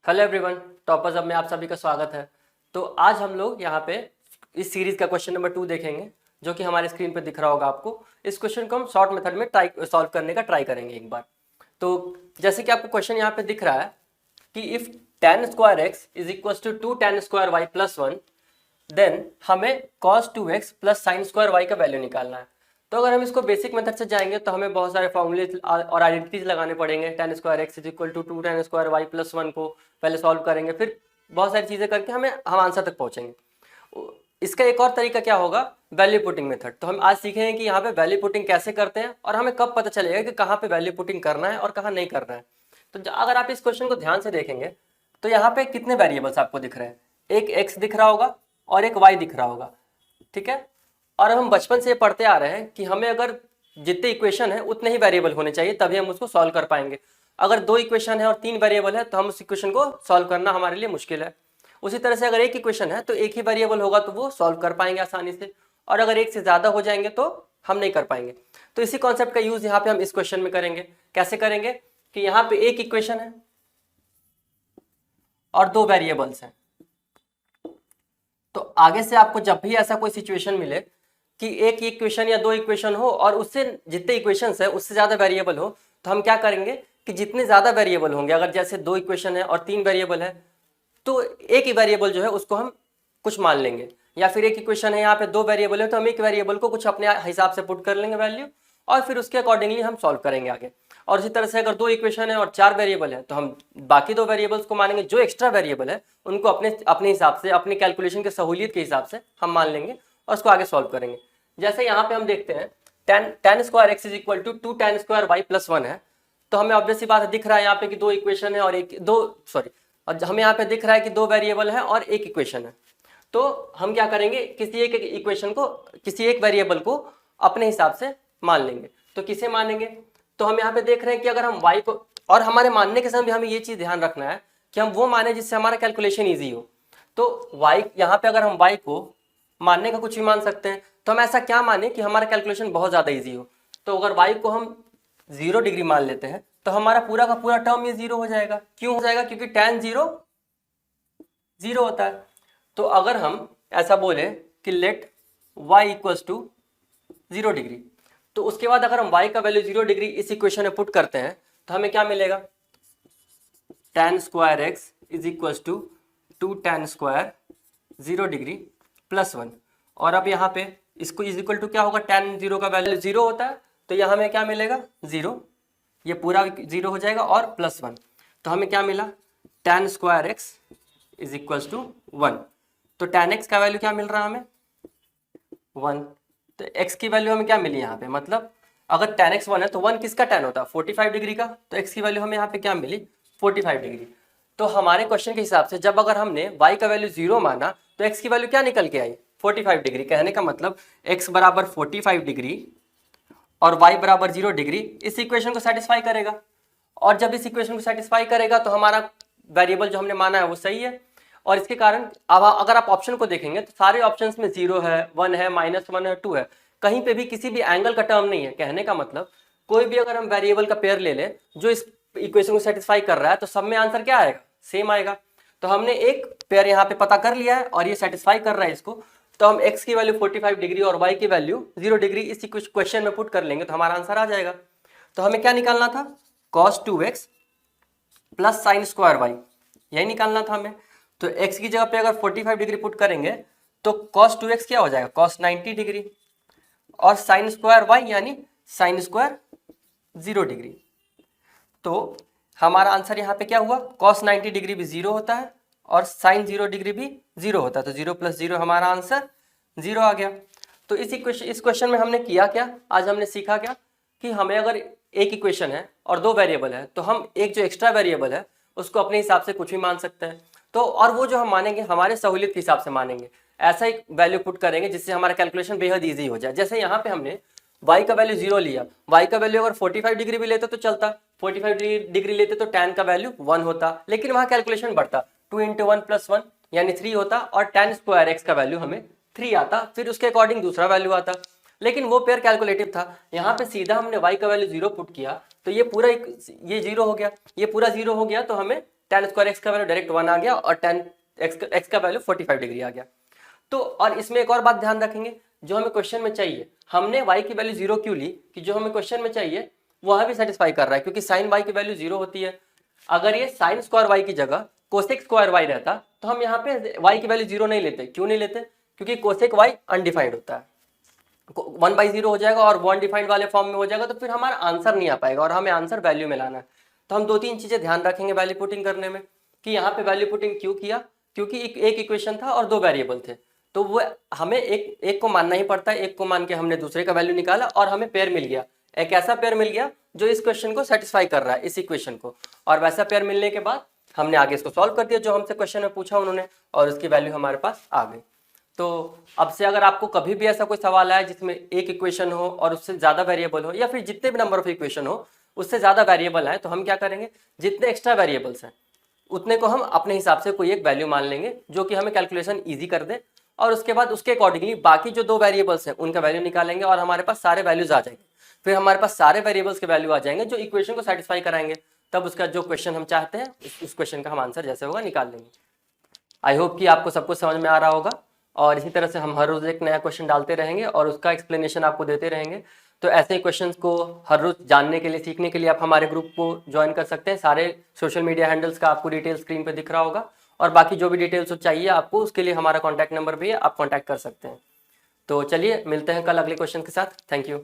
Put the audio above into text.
Hello everyone, toppers अब में आप सभी का स्वागत है। तो आज हम लोग यहाँ पे इस सीरीज का क्वेश्चन नंबर 2 देखेंगे, जो कि हमारे स्क्रीन पे दिख रहा होगा आपको। इस क्वेश्चन को हम शॉर्ट मेथड में सॉल्व करने का ट्राई करेंगे एक बार। तो जैसे कि आपको क्वेश्चन यहाँ पे दिख रहा है कि if tan square x is equal to 2 tan square y plus 1, then हमें cos 2x plus sine square y का वैल्यू निकालना है। तो अगर हम इसको बेसिक मेथड से जाएंगे तो हमें बहुत सारे फॉर्मूले और आइडेंटिटीज लगाने पड़ेंगे। tan square x is equal to 2 tan square y plus 1 को पहले सॉल्व करेंगे, फिर बहुत सारी चीज़ें करके हम आंसर तक पहुंचेंगे। इसका एक और तरीका क्या होगा, वैल्यू पुटिंग मेथड। तो हम आज सीखेंगे कि यहाँ पे वैल्यू पुटिंग कैसे करते हैं और हमें कब पता चलेगा कि कहाँ पे वैल्यू पुटिंग करना है और कहाँ नहीं करना है। तो अगर आप इस क्वेश्चन को ध्यान से देखेंगे तो यहाँ पे कितने वेरिएबल्स आपको दिख रहे हैं, एक एक्स दिख रहा होगा और एक वाई दिख रहा होगा, ठीक है। और अब हम बचपन से पढ़ते आ रहे हैं कि हमें अगर जितने इक्वेशन है उतने ही वेरिएबल होने चाहिए, तभी हम उसको सॉल्व कर पाएंगे। अगर 2 इक्वेशन है और 3 वेरिएबल है तो हम उस इक्वेशन को सॉल्व करना हमारे लिए मुश्किल है। उसी तरह से अगर एक इक्वेशन है तो एक ही वेरिएबल होगा तो वो सॉल्व कर पाएंगे आसानी से, और अगर एक से ज़्यादा हो जाएंगे तो हम नहीं कर पाएंगे। तो इसी कॉन्सेप्ट का यूज़ यहाँ पे हम इस क्वेश्चन में करेंगे। कैसे करेंगे कि यहाँ पे एक इक्वेशन है और 2 वेरिएबल्स हैं। तो आगे से आपको जब भी ऐसा कोई सिचुएशन मिले कि एक इक्वेशन या 2 इक्वेशन हो और उससे जितने इक्वेशंस है उससे ज़्यादा वेरिएबल हो, तो हम क्या करेंगे कि जितने ज़्यादा वेरिएबल होंगे, अगर जैसे 2 इक्वेशन है और 3 वेरिएबल है तो एक ही वेरिएबल जो है उसको हम कुछ मान लेंगे, या फिर एक इक्वेशन है यहाँ पे 2 वेरिएबल है तो हम एक वेरिएबल को कुछ अपने हिसाब से पुट कर लेंगे वैल्यू, और फिर उसके अकॉर्डिंगली हम सॉल्व करेंगे आगे। और इसी तरह से अगर 2 इक्वेशन है और 4 वेरिएबल है तो हम बाकी 2 वेरिएबल्स को मानेंगे, जो एक्स्ट्रा वेरिएबल है उनको अपने अपने हिसाब से, अपनी कैलकुलेशन के सहूलियत के हिसाब से हम मान लेंगे और उसको आगे सॉल्व करेंगे। जैसे यहाँ पे हम देखते हैं tan square x is equal to 2 tan square y plus 1 है, तो हमें ऑब्वियस बात दिख रहा है यहाँ पे कि 2 इक्वेशन है और हमें यहाँ पे दिख रहा है कि 2 वेरिएबल है और एक इक्वेशन है। तो हम क्या करेंगे, किसी एक इक्वेशन को, किसी एक वेरिएबल को अपने हिसाब से मान लेंगे। तो किसे मानेंगे, तो हम यहाँ पे देख रहे हैं कि अगर हम y को, और हमारे मानने के समय भी हमें ये चीज़ ध्यान रखना है कि हम वो माने जिससे हमारा कैलकुलेशन ईजी हो। तो y, यहाँ पे अगर हम y को मानने का कुछ भी मान सकते हैं, तो हम ऐसा क्या माने कि हमारा कैलकुलेशन बहुत ज़्यादा ईजी हो। तो अगर y को हम 0 डिग्री मान लेते हैं तो हमारा पूरा का पूरा टर्म ये 0 हो जाएगा। क्यों हो जाएगा, क्योंकि tan 0 0 होता है। तो अगर हम ऐसा बोले कि let y equals to 0 degree, तो उसके बाद अगर हम y का वैल्यू 0 डिग्री इस इक्वेशन में पुट करते हैं तो हमें क्या मिलेगा, tan square x is equals to 2 tan square 0 degree plus 1। और अब यहाँ पे इसको इज इक्वल टू क्या होगा, tan 0 का वैल्यू 0 होता है, तो यहाँ हमें क्या मिलेगा 0, ये पूरा 0 हो जाएगा और प्लस 1। तो हमें क्या मिला, tan square x is equals to 1। तो tan x का वैल्यू क्या मिल रहा है हमें 1। तो x की वैल्यू हमें क्या मिली यहाँ पे, मतलब अगर tan x 1 है तो 1 किसका tan होता है 45 डिग्री का, तो x की वैल्यू हमें यहाँ पे क्या मिली 45 डिग्री। तो हमारे क्वेश्चन के हिसाब से जब अगर हमने y का वैल्यू 0 माना तो x की वैल्यू क्या निकल के आई 45 डिग्री। कहने का मतलब x बराबर 45 डिग्री और y बराबर 0 डिग्री इस इक्वेशन को सेटिस्फाई करेगा। और जब इस इक्वेशन को सेटिस्फाई करेगा तो हमारा वेरिएबल जो हमने माना है वो सही है। और इसके कारण अब अगर आप ऑप्शन को देखेंगे तो सारे ऑप्शंस में 0 है, 1 है, -1 है, 2 है, कहीं पे भी किसी भी एंगल का टर्म नहीं है। कहने का मतलब कोई भी अगर हम वेरिएबल का पेयर ले लें जो इस इक्वेशन को सेटिस्फाई कर रहा है तो सब में आंसर क्या आएगा, सेम आएगा। तो हमने एक पेयर यहाँ पे पता कर लिया है और ये सेटिस्फाई कर रहा है इसको, तो हम x की वैल्यू 45 डिग्री और y की वैल्यू 0 डिग्री इस क्वेश्चन में पुट कर लेंगे तो हमारा आंसर आ जाएगा। तो हमें क्या निकालना था, cos 2x plus sine square y, यही निकालना था हमें। तो x की जगह पे अगर 45 डिग्री पुट करेंगे तो cos 2x क्या हो जाएगा cos 90 डिग्री और साइन स्क्वायर y यानी साइन स्क्वायर 0 डिग्री। तो हमारा आंसर यहाँ पे क्या हुआ, cos 90 डिग्री भी 0 होता है और साइन 0 डिग्री भी 0 होता है, तो 0 + 0 हमारा आंसर 0 आ गया। तो इस क्वेश्चन में हमने किया क्या, आज हमने सीखा क्या कि हमें अगर एक इक्वेशन है और 2 वेरिएबल है तो हम एक जो एक्स्ट्रा वेरिएबल है उसको अपने हिसाब से कुछ भी मान सकते हैं। तो और वो जो हम मानेंगे हमारे सहूलियत के हिसाब से मानेंगे, ऐसा ही वैल्यू पुट करेंगे जिससे हमारा कैलकुलेशन बेहद ईजी हो जाए। जैसे यहाँ पे हमने y का वैल्यू 0 लिया, y का वैल्यू अगर 45 डिग्री भी लेते तो चलता, 45 डिग्री लेते तो tan का वैल्यू 1 होता, लेकिन वहाँ कैलकुलेशन बढ़ता, 2 × 1 + 1 यानी 3 होता और tan स्क्वायर एक्स का वैल्यू हमें 3 आता, फिर उसके अकॉर्डिंग दूसरा वैल्यू आता। लेकिन वो पेयर कैलकुलेटिव था, यहाँ पे सीधा हमने y का वैल्यू 0 पुट किया तो ये पूरा ये 0 हो गया, ये पूरा 0 हो गया तो हमें tan स्क्वायर एक्स का वैल्यू डायरेक्ट 1 आ गया और tan एक्स का वैल्यू 45 डिग्री आ गया। तो और इसमें एक और बात ध्यान रखेंगे, जो हमें क्वेश्चन में चाहिए, हमने y की वैल्यू 0 क्यों ली, कि जो हमें क्वेश्चन में चाहिए वह भी सेटिस्फाई कर रहा है, क्योंकि साइन y की वैल्यू 0 होती है। अगर ये साइन स्क्वायर y की जगह कोसेक स्क्वायर y रहता तो हम यहाँ पे y की वैल्यू 0 नहीं लेते। क्यों नहीं लेते? क्योंकि कोसेक y अनडिफाइंड होता है, 1/0 हो जाएगा और वो अनडिफाइंड वाले फॉर्म में हो जाएगा, तो फिर हमारा आंसर नहीं आ पाएगा और हमें आंसर वैल्यू में लाना है। तो हम 2-3 चीजें ध्यान रखेंगे वैल्यू पुटिंग करने में, कि यहाँ पे वैल्यू पुटिंग क्यों किया, क्योंकि एक इक्वेशन था और 2 वेरिएबल थे, तो वो हमें एक को मानना ही पड़ता है। एक को मान के हमने दूसरे का वैल्यू निकाला और हमें पेयर मिल गया, एक ऐसा पेयर मिल गया जो इस क्वेश्चन को सेटिस्फाई कर रहा है, इस इक्वेशन को। और वैसा पेयर मिलने के बाद हमने आगे इसको सॉल्व कर दिया जो हमसे क्वेश्चन में पूछा उन्होंने, और उसकी वैल्यू हमारे पास आ गई। तो अब से अगर आपको कभी भी ऐसा कोई सवाल आए जिसमें एक इक्वेशन हो और उससे ज्यादा वेरिएबल हो, या फिर जितने भी नंबर ऑफ इक्वेशन हो उससे ज्यादा वेरिएबल आए, तो हम क्या करेंगे, जितने एक्स्ट्रा वेरिएबल्स हैं उतने को हम अपने हिसाब से कोई एक वैल्यू मान लेंगे जो कि हमें कैलकुलेशन ईजी कर दे, और उसके बाद उसके अकॉर्डिंगली बाकी जो 2 वेरिएबल्स हैं उनका वैल्यू निकालेंगे और हमारे पास सारे वैल्यूज आ जाएंगे। फिर हमारे पास सारे वेरिएबल्स के वैल्यू आ जाएंगे जो इक्वेशन को सेटिस्फाई कराएंगे, तब उसका जो क्वेश्चन हम चाहते हैं उस क्वेश्चन का हम आंसर जैसे होगा निकाल लेंगे। आई होप कि आपको सब कुछ समझ में आ रहा होगा, और इसी तरह से हम हर रोज एक नया क्वेश्चन डालते रहेंगे और उसका एक्सप्लेनेशन आपको देते रहेंगे। तो ऐसे ही क्वेश्चंस को हर रोज जानने के लिए, सीखने के लिए आप हमारे ग्रुप को ज्वाइन कर सकते हैं। सारे सोशल मीडिया हैंडल्स का आपको डिटेल स्क्रीन पे दिख रहा होगा, और बाकी जो भी डिटेल्स चाहिए आपको उसके लिए हमारा कॉन्टैक्ट नंबर भी है, आप कॉन्टैक्ट कर सकते हैं। तो चलिए मिलते हैं कल अगले क्वेश्चन के साथ। Thank you.